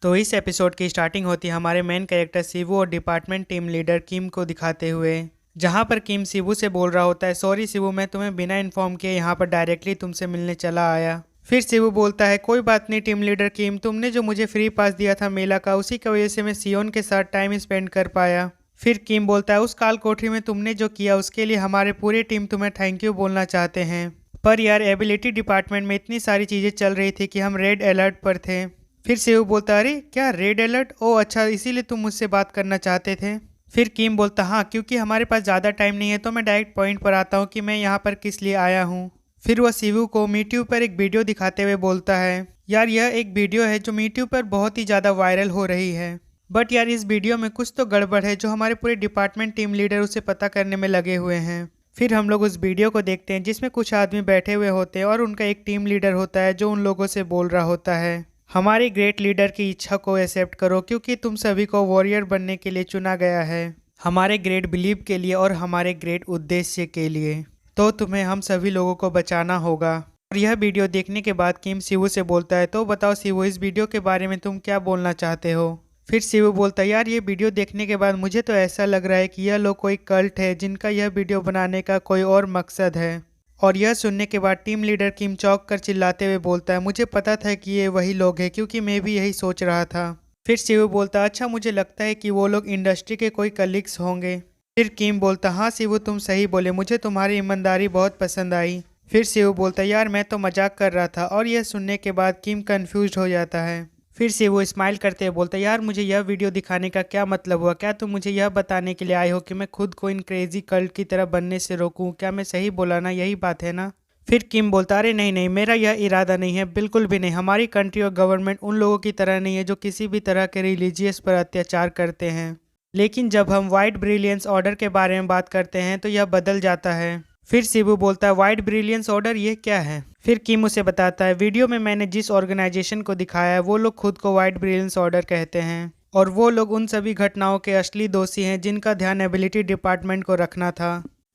तो इस एपिसोड की स्टार्टिंग होती है हमारे मेन कैरेक्टर शिवू और डिपार्टमेंट टीम लीडर किम को दिखाते हुए, जहां पर किम शिवू से बोल रहा होता है, सॉरी शिवू, मैं तुम्हें बिना इन्फॉर्म किए यहाँ पर डायरेक्टली तुमसे मिलने चला आया। फिर शिवू बोलता है, कोई बात नहीं टीम लीडर किम, तुमने जो मुझे फ्री पास दिया था मेला का, उसी की वजह से मैं सियोन के साथ टाइम स्पेंड कर पाया। फिर किम बोलता है, उस काल कोठरी में तुमने जो किया उसके लिए हमारे पूरी टीम तुम्हें थैंक यू बोलना चाहते हैं। पर यार एबिलिटी डिपार्टमेंट में इतनी सारी चीज़ें चल रही थी कि हम रेड अलर्ट पर थे। फिर शिव बोलता, अरे क्या रेड अलर्ट, ओ अच्छा इसीलिए तुम मुझसे बात करना चाहते थे। फिर किम बोलता, हाँ क्योंकि हमारे पास ज़्यादा टाइम नहीं है तो मैं डायरेक्ट पॉइंट पर आता हूँ कि मैं यहाँ पर किस लिए आया हूँ। फिर वह शिवू को मीट्यू पर एक वीडियो दिखाते हुए बोलता है, यार यह एक वीडियो है जो मीट्यू पर बहुत ही ज़्यादा वायरल हो रही है, बट यार इस वीडियो में कुछ तो गड़बड़ है जो हमारे पूरे डिपार्टमेंट टीम लीडर उसे पता करने में लगे हुए हैं। फिर हम लोग उस वीडियो को देखते हैं जिसमें कुछ आदमी बैठे हुए होते हैं और उनका एक टीम लीडर होता है जो उन लोगों से बोल रहा होता है, हमारे ग्रेट लीडर की इच्छा को एक्सेप्ट करो क्योंकि तुम सभी को वॉरियर बनने के लिए चुना गया है, हमारे ग्रेट बिलीव के लिए और हमारे ग्रेट उद्देश्य के लिए। तो तुम्हें हम सभी लोगों को बचाना होगा। और यह वीडियो देखने के बाद किम शिवू से बोलता है, तो बताओ शिवू, इस वीडियो के बारे में तुम क्या बोलना चाहते हो। फिर शिवू बोलता है, यार ये वीडियो देखने के बाद मुझे तो ऐसा लग रहा है कि यह लोग कोई कल्ट है जिनका यह वीडियो बनाने का कोई और मकसद है। और यह सुनने के बाद टीम लीडर किम चौंक कर चिल्लाते हुए बोलता है, मुझे पता था कि ये वही लोग हैं क्योंकि मैं भी यही सोच रहा था। फिर शिवू बोलता, अच्छा मुझे लगता है कि वो लोग इंडस्ट्री के कोई कलीग्स होंगे। फिर किम बोलता, हाँ शिवू तुम सही बोले, मुझे तुम्हारी ईमानदारी बहुत पसंद आई। फिर शिवू बोलता, यार मैं तो मजाक कर रहा था। और यह सुनने के बाद किम कंफ्यूज हो जाता है। फिर शिवू स्माइल करते हुए बोलता, यार मुझे यह वीडियो दिखाने का क्या मतलब हुआ, क्या तुम मुझे यह बताने के लिए आए हो कि मैं खुद को इन क्रेजी कल्ट की तरह बनने से रोकूं, क्या मैं सही बोला ना, यही बात है ना। फिर किम बोलता, अरे नहीं नहीं, मेरा यह इरादा नहीं है, बिल्कुल भी नहीं। हमारी कंट्री और गवर्नमेंट उन लोगों की तरह नहीं है जो किसी भी तरह के रिलीजियस पर अत्याचार करते हैं, लेकिन जब हम वाइट ब्रिलियंस ऑर्डर के बारे में बात करते हैं तो यह बदल जाता है। फिर शिवू बोलता है, वाइट ब्रिलियंस ऑर्डर ये क्या है। फिर किम उसे बताता है, वीडियो में मैंने जिस ऑर्गेनाइजेशन को दिखाया है वो लोग खुद को वाइट ब्रिलियंस ऑर्डर कहते हैं, और वो लोग उन सभी घटनाओं के असली दोषी हैं जिनका ध्यान एबिलिटी डिपार्टमेंट को रखना था।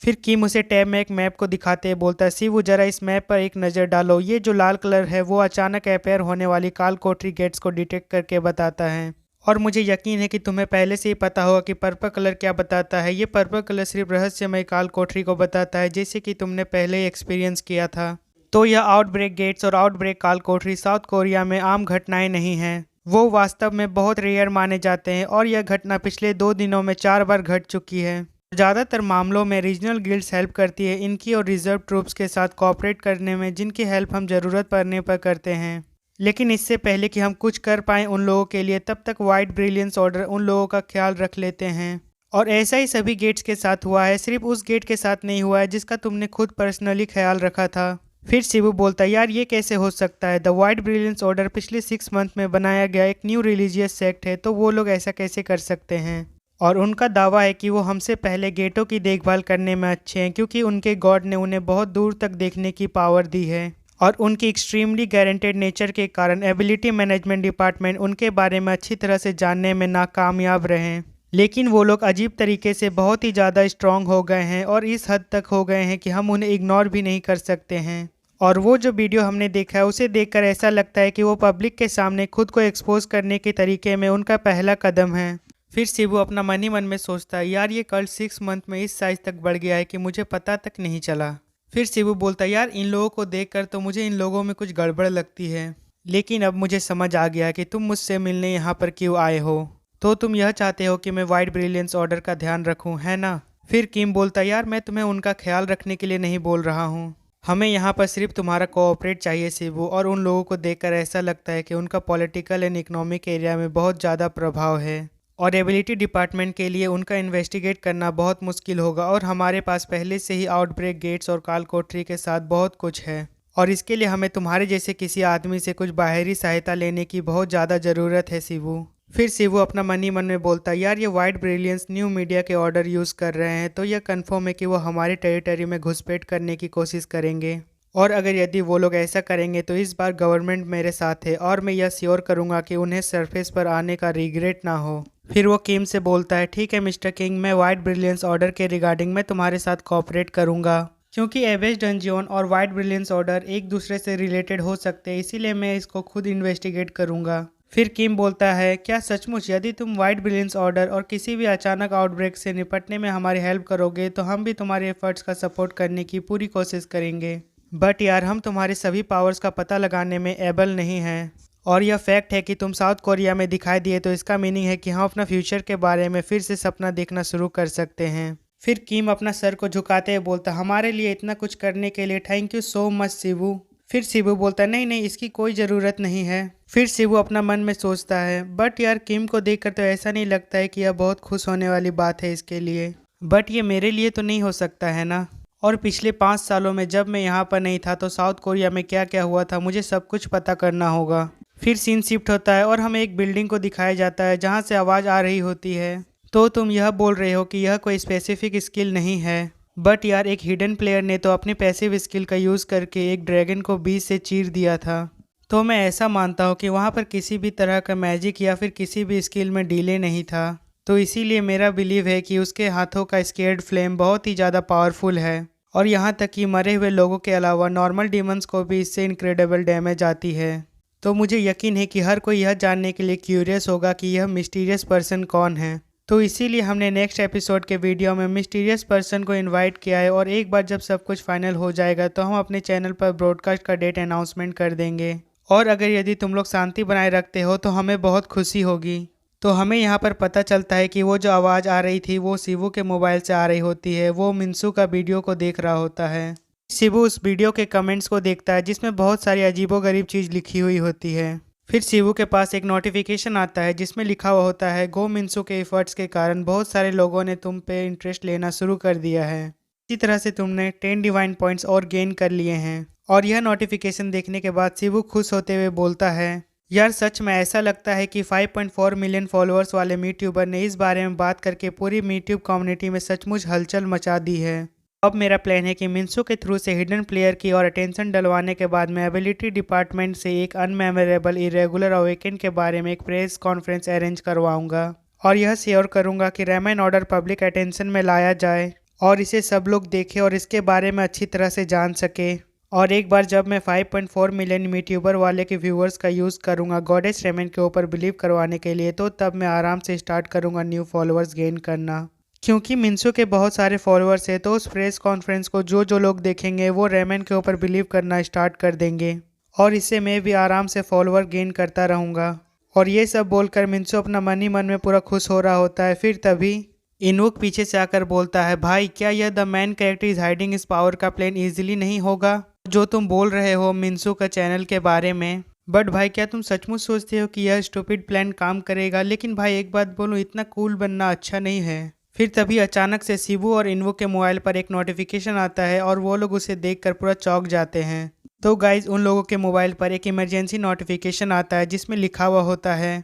फिर किम उसे टैब में एक मैप को दिखाते हुए बोलता है, शिवू जरा इस मैप पर एक नज़र डालो, ये जो लाल कलर है वो अचानक अपेयर होने वाली काल कोठरी गेट्स को डिटेक्ट करके बताता है। और मुझे यकीन है कि तुम्हें पहले से ही पता होगा कि पर्पल कलर क्या बताता है। ये पर्पल कलर सिर्फ रहस्यमय काल कोठरी को बताता है, जैसे कि तुमने पहले ही एक्सपीरियंस किया था। तो यह आउटब्रेक गेट्स और आउटब्रेक काल कोठरी साउथ कोरिया में आम घटनाएं नहीं हैं, वो वास्तव में बहुत रेयर माने जाते हैं। और यह घटना पिछले 2 दिनों में 4 बार घट चुकी है। ज़्यादातर मामलों में रीजनल गिल्ड्स हेल्प करती है इनकी और रिजर्व ट्रूप्स के साथ कोऑपरेट करने में, जिनकी हेल्प हम ज़रूरत पड़ने पर करते हैं। लेकिन इससे पहले कि हम कुछ कर पाएं उन लोगों के लिए, तब तक वाइट ब्रिलियंस ऑर्डर उन लोगों का ख्याल रख लेते हैं। और ऐसा ही सभी गेट्स के साथ हुआ है, सिर्फ उस गेट के साथ नहीं हुआ है जिसका तुमने खुद पर्सनली ख्याल रखा था। फिर शिवू बोलता है, यार ये कैसे हो सकता है, द वाइट ब्रिलियंस ऑर्डर पिछले 6 मंथ में बनाया गया एक न्यू रिलीजियस सेक्ट है, तो वो लोग ऐसा कैसे कर सकते हैं। और उनका दावा है कि वो हमसे पहले गेटों की देखभाल करने में अच्छे हैं क्योंकि उनके गॉड ने उन्हें बहुत दूर तक देखने की पावर दी है। और उनकी एक्सट्रीमली गारंटेड नेचर के कारण एबिलिटी मैनेजमेंट डिपार्टमेंट उनके बारे में अच्छी तरह से जानने में नाकामयाब रहे। लेकिन वो लोग अजीब तरीके से बहुत ही ज़्यादा स्ट्रांग हो गए हैं और इस हद तक हो गए हैं कि हम उन्हें इग्नोर भी नहीं कर सकते हैं। और वो जो वीडियो हमने देखा है उसे देखकर ऐसा लगता है कि वो पब्लिक के सामने खुद को एक्सपोज करने के तरीके में उनका पहला कदम है। फिर शिवू अपना मन ही मन में सोचता है, यार ये कल्ट 6 मंथ में इस साइज तक बढ़ गया है कि मुझे पता तक नहीं चला। फिर शिवू बोलता है, यार इन लोगों को देखकर तो मुझे इन लोगों में कुछ गड़बड़ लगती है, लेकिन अब मुझे समझ आ गया कि तुम मुझसे मिलने यहाँ पर क्यों आए हो। तो तुम यह चाहते हो कि मैं वाइट ब्रिलियंस ऑर्डर का ध्यान रखूँ, है ना। फिर किम बोलता है, यार मैं तुम्हें उनका ख्याल रखने के लिए नहीं बोल रहा हूँ, हमें यहाँ पर सिर्फ तुम्हारा कोऑपरेट चाहिए शिवू। और उन लोगों को देखकर ऐसा लगता है कि उनका पॉलिटिकल एंड इकोनॉमिक एरिया में बहुत ज़्यादा प्रभाव है और एबिलिटी डिपार्टमेंट के लिए उनका इन्वेस्टिगेट करना बहुत मुश्किल होगा। और हमारे पास पहले से ही आउटब्रेक गेट्स और काल कोठरी के साथ बहुत कुछ है, और इसके लिए हमें तुम्हारे जैसे किसी आदमी से कुछ बाहरी सहायता लेने की बहुत ज़्यादा ज़रूरत है शिवू। फिर शिवू अपना मन ही मन में बोलता है, यार ये वाइट ब्रिलियंस न्यू मीडिया के ऑर्डर यूज़ कर रहे हैं, तो यह कन्फर्म है कि वो हमारे टेरिटरी में घुसपैठ करने की कोशिश करेंगे। और अगर यदि वो लोग ऐसा करेंगे तो इस बार गवर्नमेंट मेरे साथ है और मैं यह श्योर करूंगा कि उन्हें सरफेस पर आने का रिग्रेट ना हो। फिर वो किम से बोलता है, ठीक है मिस्टर किंग, मैं वाइट ब्रिलियंस ऑर्डर के रिगार्डिंग मैं तुम्हारे साथ कोऑपरेट करूंगा, क्योंकि एवेज डंजियन और वाइट ब्रिलियंस ऑर्डर एक दूसरे से रिलेटेड हो सकते हैं, इसीलिए मैं इसको खुद इन्वेस्टिगेट करूंगा। फिर किम बोलता है, क्या सचमुच यदि तुम व्हाइट ब्रिलियंस ऑर्डर और किसी भी अचानक आउटब्रेक से निपटने में हमारी हेल्प करोगे तो हम भी तुम्हारे एफर्ट्स का सपोर्ट करने की पूरी कोशिश करेंगे। बट यार हम तुम्हारे सभी पावर्स का पता लगाने में एबल नहीं हैं। और यह फैक्ट है कि तुम साउथ कोरिया में दिखाई दिए तो इसका मीनिंग है कि हम अपना फ्यूचर के बारे में फिर से सपना देखना शुरू कर सकते हैं। फिर किम अपना सर को झुकाते हुए बोलता, हमारे लिए इतना कुछ करने के लिए thank you so much Shivu. फिर शिवू बोलता, नहीं नहीं इसकी कोई ज़रूरत नहीं है। फिर शिवू अपना मन में सोचता है, बट यार किम को देखकर तो ऐसा नहीं लगता है कि यह बहुत खुश होने वाली बात है इसके लिए। बट ये मेरे लिए तो नहीं हो सकता है ना। और पिछले 5 सालों में जब मैं यहाँ पर नहीं था तो साउथ कोरिया में क्या क्या हुआ था मुझे सब कुछ पता करना होगा। फिर सीन शिफ्ट होता है और हमें एक बिल्डिंग को दिखाया जाता है जहाँ से आवाज़ आ रही होती है। तो तुम यह बोल रहे हो कि यह कोई स्पेसिफिक स्किल नहीं है। बट यार एक हिडन प्लेयर ने तो अपनी पैसिव स्किल का यूज़ करके एक ड्रैगन को बीच से चीर दिया था। तो मैं ऐसा मानता हूँ कि वहाँ पर किसी भी तरह का मैजिक या फिर किसी भी स्किल में डिले नहीं था। तो इसीलिए मेरा बिलीव है कि उसके हाथों का स्केर्ड फ्लेम बहुत ही ज़्यादा पावरफुल है। और यहाँ तक कि मरे हुए लोगों के अलावा नॉर्मल डीमंस को भी इससे इनक्रेडिबल डैमेज आती है। तो मुझे यकीन है कि हर कोई यह जानने के लिए क्यूरियस होगा कि यह मिस्टीरियस पर्सन कौन है। तो इसीलिए हमने नेक्स्ट एपिसोड के वीडियो में मिस्टीरियस पर्सन को इनवाइट किया है और एक बार जब सब कुछ फाइनल हो जाएगा तो हम अपने चैनल पर ब्रॉडकास्ट का डेट अनाउंसमेंट कर देंगे। और अगर यदि तुम लोग शांति बनाए रखते हो तो हमें बहुत खुशी होगी। तो हमें यहाँ पर पता चलता है कि वो जो आवाज़ आ रही थी वो शिवू के मोबाइल से आ रही होती है। वो मिंसू का वीडियो को देख रहा होता है। शिवू उस वीडियो के कमेंट्स को देखता है जिसमें बहुत सारी अजीबोगरीब चीज़ लिखी हुई होती है। फिर शिवू के पास एक नोटिफिकेशन आता है जिसमें लिखा हुआ होता है, गो मिंसू के एफर्ट्स के कारण बहुत सारे लोगों ने तुम पे इंटरेस्ट लेना शुरू कर दिया है। इसी तरह से तुमने 10 डिवाइन पॉइंट्स और गेन कर लिए हैं। और यह नोटिफिकेशन देखने के बाद शिवू खुश होते हुए बोलता है, यार सच में ऐसा लगता है कि 5.4 मिलियन फॉलोअर्स वाले मीट्यूबर ने इस बारे में बात करके पूरी मीट्यूब कम्युनिटी में सचमुच हलचल मचा दी है। अब मेरा प्लान है कि मिंसू के थ्रू से हिडन प्लेयर की और अटेंशन डलवाने के बाद मैं एबिलिटी डिपार्टमेंट से एक अनमेमोरेबल इरेगुलर अवेकन के बारे में एक प्रेस कॉन्फ्रेंस अरेंज करवाऊंगा और यह श्योर करूंगा कि रेमन ऑर्डर पब्लिक अटेंशन में लाया जाए और इसे सब लोग देखें और इसके बारे में अच्छी तरह से जान सके। और एक बार जब मैं 5.4 मिलियन मीट्यूबर वाले के व्यूअर्स का यूज़ करूंगा गॉडेस रेमन के ऊपर बिलीव करवाने के लिए, तो तब मैं आराम से स्टार्ट करूंगा न्यू फॉलोअर्स गेन करना। क्योंकि मिंसू के बहुत सारे फॉलोअर्स हैं तो उस प्रेस कॉन्फ्रेंस को जो लोग देखेंगे वो रेमन के ऊपर बिलीव करना स्टार्ट कर देंगे और इससे मैं भी आराम से फॉलोअर गेन करता रहूँगा। और ये सब बोलकर मिंसू अपना मन ही मन में पूरा खुश हो रहा होता है। फिर तभी इनवुक पीछे से आकर बोलता है, भाई क्या यह the man character is hiding इस पावर का प्लान ईजिली नहीं होगा जो तुम बोल रहे हो मिंसू का चैनल के बारे में। बट भाई क्या तुम सचमुच सोचते हो कि यह स्टूपिड प्लान काम करेगा? लेकिन भाई एक बात बोलूँ, इतना कूल बनना अच्छा नहीं है। फिर तभी अचानक से शिवू और इनवुक के मोबाइल पर एक नोटिफिकेशन आता है और वो लोग उसे देखकर पूरा चौंक जाते हैं। तो गाइज उन लोगों के मोबाइल पर एक इमरजेंसी नोटिफिकेशन आता है जिसमें लिखा हुआ होता है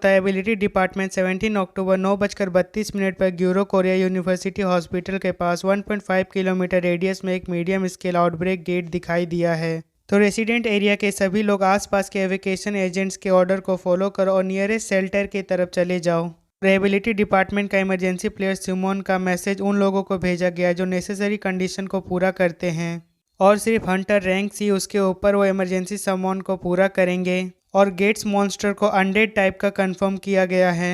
एबिलिटी डिपार्टमेंट 17 अक्टूबर 9:32 पर ग्यूरो कोरिया यूनिवर्सिटी हॉस्पिटल के पास 1.5 किलोमीटर रेडियस में एक मीडियम स्केल आउटब्रेक गेट दिखाई दिया है। तो रेसिडेंट एरिया के सभी लोग आसपास के एविकेशन एजेंट्स के ऑर्डर को फॉलो करो और नियरेस्ट शेल्टर की तरफ चले जाओ। एबिलिटी डिपार्टमेंट का इमरजेंसी प्लेयर सिमोन का मैसेज उन लोगों को भेजा गया जो नेसेसरी कंडीशन को पूरा करते हैं और सिर्फ हंटर रैंक सी उसके ऊपर वो इमरजेंसी समन को पूरा करेंगे। और गेट्स मॉन्स्टर को अनडेड टाइप का कंफर्म किया गया है।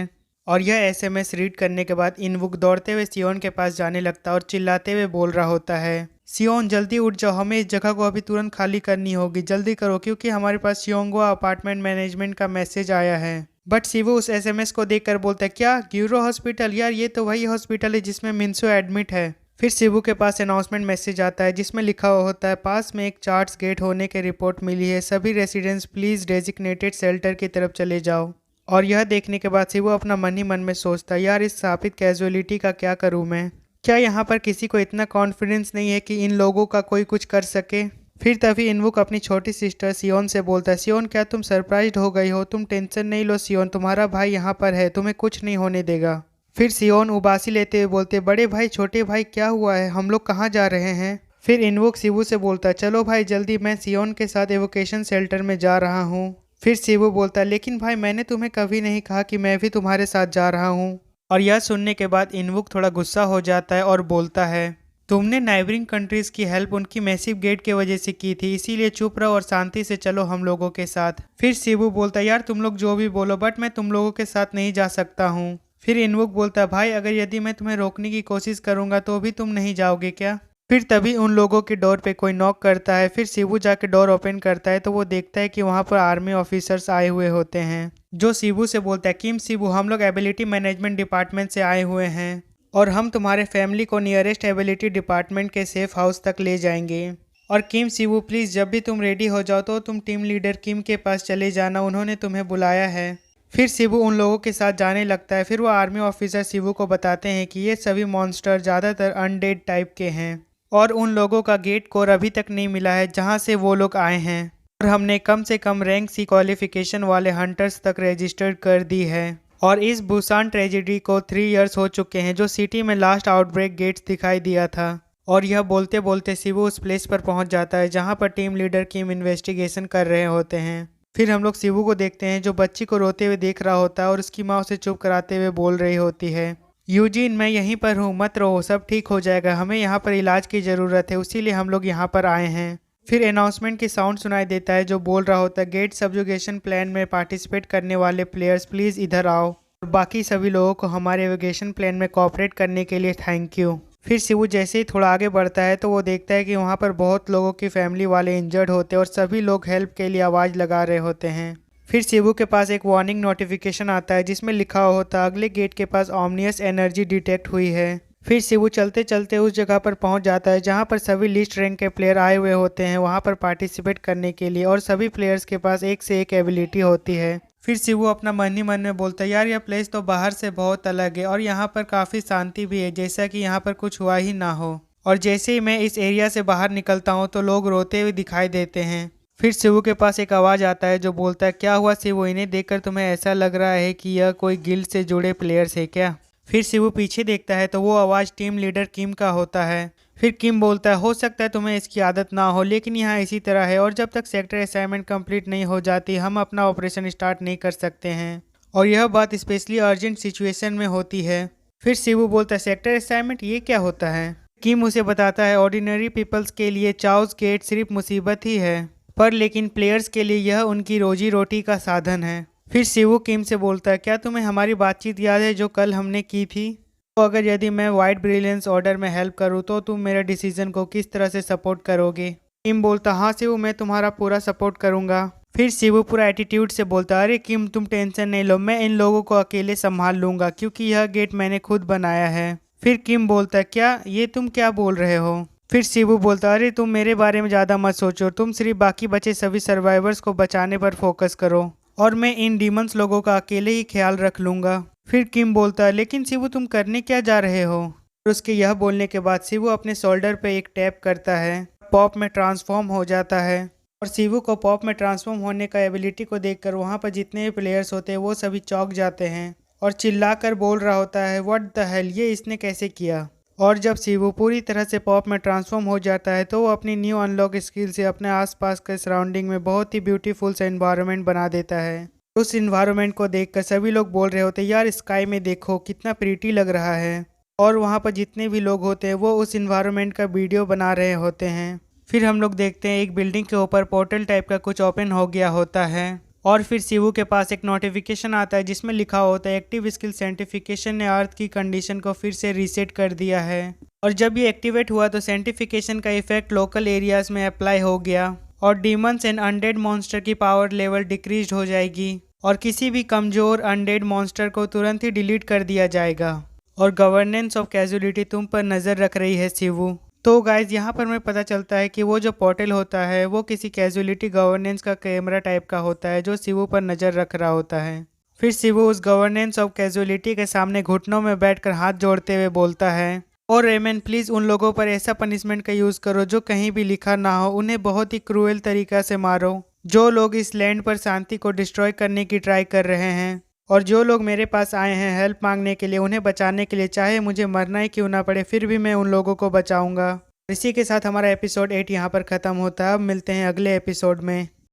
और यह एसएमएस रीड करने के बाद इनवुक दौड़ते हुए सियोन के पास जाने लगता है और चिल्लाते हुए बोल रहा होता है, सियोन जल्दी उठ जाओ, हमें इस जगह को अभी तुरंत खाली करनी होगी, जल्दी करो क्योंकि हमारे पास सियोंगवा अपार्टमेंट मैनेजमेंट का मैसेज आया है। बट शिवू उस एसएमएस को देखकर बोलता है, क्या ग्यूरो हॉस्पिटल? यार ये तो वही हॉस्पिटल है जिसमें मिंसू एडमिट है। फिर शिवू के पास अनाउंसमेंट मैसेज आता है जिसमें लिखा हुआ होता है, पास में एक चार्ट्स गेट होने की रिपोर्ट मिली है, सभी रेसिडेंट्स प्लीज डेजिग्नेटेड शेल्टर की तरफ चले जाओ। और यह देखने के बाद शिवू अपना मन ही मन में सोचता है, यार इस स्थापित कैजुअलिटी का क्या करूँ मैं? क्या यहाँ पर किसी को इतना कॉन्फिडेंस नहीं है कि इन लोगों का कोई कुछ कर सके? फिर तभी इनवुक अपनी छोटी सिस्टर सियोन से बोलता है, सियोन क्या तुम सरप्राइज्ड हो गई हो? तुम टेंशन नहीं लो सियोन, तुम्हारा भाई यहाँ पर है, तुम्हें कुछ नहीं होने देगा। फिर सियोन उबासी लेते हुए बोलते, बड़े भाई छोटे भाई क्या हुआ है, हम लोग कहाँ जा रहे हैं? फिर इनवुक शिवू से बोलता है, चलो भाई जल्दी, मैं सियोन के साथ एवोकेशन शेल्टर में जा रहा हूँ। फिर शिवू बोलता है, लेकिन भाई मैंने तुम्हें कभी नहीं कहा कि मैं भी तुम्हारे साथ जा रहा हूँ। और यह सुनने के बाद इनवुक थोड़ा गुस्सा हो जाता है और बोलता है, तुमने नाइबरिंग कंट्रीज की हेल्प उनकी मैसिव गेट के वजह से की थी, इसीलिए चुप रहो और शांति से चलो हम लोगों के साथ। फिर शिवू बोलता है यार तुम लोग जो भी बोलो बट मैं तुम लोगों के साथ नहीं जा सकता हूँ। फिर इनवुक बोलता है भाई अगर यदि मैं तुम्हें रोकने की कोशिश करूंगा तो भी तुम नहीं जाओगे क्या। फिर तभी उन लोगों की डोर पे कोई नॉक करता है। फिर शिवू जाके डोर ओपन करता है तो वो देखता है कि वहाँ पर आर्मी ऑफिसर्स आए हुए होते हैं, जो शिवू से बोलता है किम शिवू हम लोग एबिलिटी मैनेजमेंट डिपार्टमेंट से आए हुए हैं और हम तुम्हारे फैमिली को नियरेस्ट एबिलिटी डिपार्टमेंट के सेफ हाउस तक ले जाएंगे। और किम शिवू प्लीज़ जब भी तुम रेडी हो जाओ तो तुम टीम लीडर किम के पास चले जाना, उन्होंने तुम्हें बुलाया है। फिर शिवू उन लोगों के साथ जाने लगता है। फिर वो आर्मी ऑफिसर शिवू को बताते हैं कि ये सभी मॉन्स्टर ज़्यादातर अनडेड टाइप के हैं और उन लोगों का गेट कोर अभी तक नहीं मिला है जहाँ से वो लोग आए हैं, और हमने कम से कम रैंक सी क्वालिफिकेशन वाले हंटर्स तक रजिस्टर्ड कर दी है। और इस बुसान ट्रेजेडी को 3 इयर्स हो चुके हैं जो सिटी में लास्ट आउटब्रेक गेट्स दिखाई दिया था। और यह बोलते बोलते शिवू उस प्लेस पर पहुंच जाता है जहां पर टीम लीडर किम इन्वेस्टिगेशन कर रहे होते हैं। फिर हम लोग शिवू को देखते हैं जो बच्ची को रोते हुए देख रहा होता है और उसकी माँ उसे चुप कराते हुए बोल रही होती है यूजिन मैं यहीं पर हूँ, मत रो, सब ठीक हो जाएगा, हमें यहाँ पर इलाज की ज़रूरत है, इसीलिए हम लोग यहाँ पर आए हैं। फिर अनाउंसमेंट की साउंड सुनाई देता है जो बोल रहा होता है गेट सब्जुगेशन प्लान में पार्टिसिपेट करने वाले प्लेयर्स प्लीज़ इधर आओ, और बाकी सभी लोगों को हमारे एविगेशन प्लान में कोऑपरेट करने के लिए थैंक यू। फिर शिवू जैसे ही थोड़ा आगे बढ़ता है तो वो देखता है कि वहाँ पर बहुत लोगों की फैमिली वाले इंजर्ड होते हैं और सभी लोग हेल्प के लिए आवाज़ लगा रहे होते हैं। फिर शिवू के पास एक वार्निंग नोटिफिकेशन आता है जिसमें लिखा होता है अगले गेट के पास ऑमनियस एनर्जी डिटेक्ट हुई है। फिर शिवू चलते चलते उस जगह पर पहुंच जाता है जहां पर सभी लिस्ट रैंक के प्लेयर आए हुए होते हैं वहां पर पार्टिसिपेट करने के लिए, और सभी प्लेयर्स के पास एक से एक एबिलिटी होती है। फिर शिवू अपना मन ही मन में बोलता है यार यह प्लेस तो बाहर से बहुत अलग है और यहाँ पर काफ़ी शांति भी है, जैसा कि यहाँ पर कुछ हुआ ही ना हो। और जैसे ही मैं इस एरिया से बाहर निकलता हूँ तो लोग रोते हुए दिखाई देते हैं। फिर शिवू के पास एक आवाज़ आता है जो बोलता है क्या हुआ शिवू, इन्हें देखकर तुम्हें ऐसा लग रहा है कि यह कोई गिल्ड से जुड़े प्लेयर्स है क्या। फिर शिवू पीछे देखता है तो वो आवाज़ टीम लीडर किम का होता है। फिर किम बोलता है हो सकता है तुम्हें इसकी आदत ना हो लेकिन यहाँ इसी तरह है, और जब तक सेक्टर असाइनमेंट कंप्लीट नहीं हो जाती हम अपना ऑपरेशन स्टार्ट नहीं कर सकते हैं, और यह बात स्पेशली अर्जेंट सिचुएशन में होती है। फिर शिवू बोलता है सेक्टर असाइनमेंट ये क्या होता है। किम उसे बताता है ऑर्डिनरी पीपल्स के लिए चाउस गेट सिर्फ मुसीबत ही है, पर लेकिन प्लेयर्स के लिए यह उनकी रोजी रोटी का साधन है। फिर शिवू किम से बोलता है क्या तुम्हें हमारी बातचीत याद है जो कल हमने की थी, तो अगर यदि मैं वाइट ब्रिलियंस ऑर्डर में हेल्प करूँ तो तुम मेरे डिसीजन को किस तरह से सपोर्ट करोगे। किम बोलता हाँ शिवू मैं तुम्हारा पूरा सपोर्ट करूँगा। फिर शिवू पूरा एटीट्यूड से बोलता अरे किम तुम टेंशन नहीं लो, मैं इन लोगों को अकेले संभाल लूँगा क्योंकि यह गेट मैंने खुद बनाया है। फिर किम बोलता क्या ये तुम क्या बोल रहे हो। फिर शिवू बोलता अरे तुम मेरे बारे में ज़्यादा मत सोचो, तुम सिर्फ बाकी बचे सभी सर्वाइवर्स को बचाने पर फोकस करो और मैं इन डीमंस लोगों का अकेले ही ख्याल रख लूँगा। फिर किम बोलता लेकिन शिवू तुम करने क्या जा रहे हो। और उसके यह बोलने के बाद शिवू अपने शोल्डर पे एक टैप करता है, पॉप में ट्रांसफॉर्म हो जाता है। और शिवू को पॉप में ट्रांसफॉर्म होने का एबिलिटी को देखकर वहाँ पर जितने भी प्लेयर्स होते हैं वो सभी चौंक जाते हैं और चिल्लाकर बोल रहा होता है व्हाट द हेल, ये इसने कैसे किया। और जब शिवू पूरी तरह से पॉप में ट्रांसफॉर्म हो जाता है तो वो अपनी न्यू अनलॉक स्किल से अपने आसपास के सराउंडिंग में बहुत ही ब्यूटीफुल सा एनवायरनमेंट बना देता है। उस इन्वायरमेंट को देखकर सभी लोग बोल रहे होते हैं यार स्काई में देखो कितना प्रीटी लग रहा है, और वहाँ पर जितने भी लोग होते हैं वो उस इन्वायरमेंट का वीडियो बना रहे होते हैं। फिर हम लोग देखते हैं एक बिल्डिंग के ऊपर पोर्टल टाइप का कुछ ओपन हो गया होता है, और फिर शिवू के पास एक नोटिफिकेशन आता है जिसमें लिखा होता है एक्टिव स्किल सर्टिफिकेशन ने अर्थ की कंडीशन को फिर से रीसेट कर दिया है। और जब ये एक्टिवेट हुआ तो सर्टिफिकेशन का इफेक्ट लोकल एरियाज में अप्लाई हो गया और डीमंस एंड अनडेड मॉन्स्टर की पावर लेवल डिक्रीज हो जाएगी और किसी भी कमजोर अनडेड मॉन्स्टर को तुरंत ही डिलीट कर दिया जाएगा। और गवर्नेंस ऑफ कैजुअलिटी तुम पर नज़र रख रही है शिवू। तो गाइज यहाँ पर हमें पता चलता है कि वो जो पोर्टल होता है वो किसी कैजुअलिटी गवर्नेंस का कैमरा टाइप का होता है जो शिवू पर नज़र रख रहा होता है। फिर शिवू उस गवर्नेंस ऑफ कैजुअलिटी के सामने घुटनों में बैठकर हाथ जोड़ते हुए बोलता है और रेमन प्लीज़ उन लोगों पर ऐसा पनिशमेंट का यूज़ करो जो कहीं भी लिखा ना हो, उन्हें बहुत ही क्रूएल तरीका से मारो जो लोग इस लैंड पर शांति को डिस्ट्रॉय करने की ट्राई कर रहे हैं, और जो लोग मेरे पास आए हैं हेल्प मांगने के लिए उन्हें बचाने के लिए, चाहे मुझे मरना ही क्यों ना पड़े फिर भी मैं उन लोगों को बचाऊंगा। इसी के साथ हमारा एपिसोड 8 यहाँ पर ख़त्म होता है। अब मिलते हैं अगले एपिसोड में।